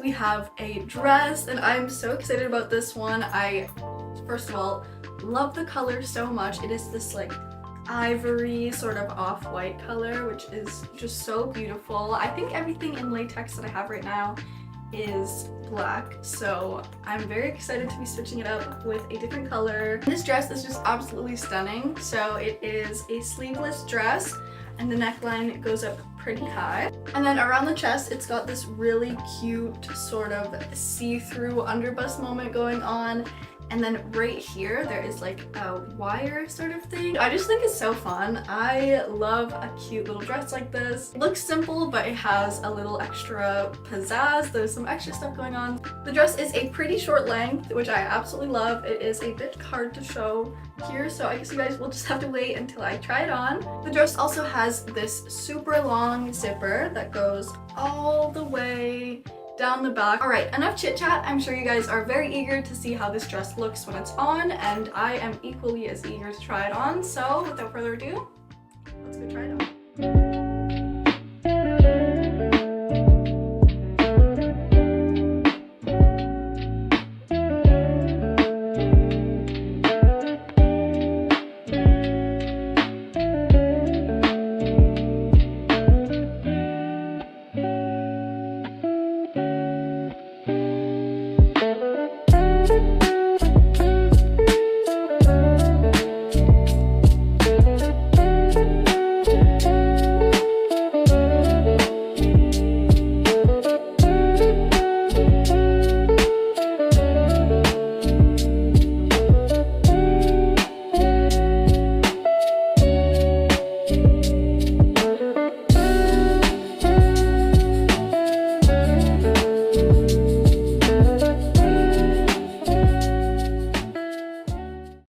We have a dress and I'm so excited about this one. I, first of all, love the color so much. It is this like ivory sort of off-white color, which is just so beautiful. I think everything in latex that I have right now is black, so I'm very excited to be switching it up with a different color. This dress is just absolutely stunning. So it is a sleeveless dress and the neckline goes up pretty high, and then around the chest it's got this really cute sort of see-through underbust moment going on. And then right here, there is like a wire sort of thing. I just think it's so fun. I love a cute little dress like this. It looks simple, but it has a little extra pizzazz. There's some extra stuff going on. The dress is a pretty short length, which I absolutely love. It is a bit hard to show here, so I guess you guys will just have to wait until I try it on. The dress also has this super long zipper that goes all the way down the back. Alright, enough chit chat. I'm sure you guys are very eager to see how this dress looks when it's on, and I am equally as eager to try it on. So without further ado, let's go try it on.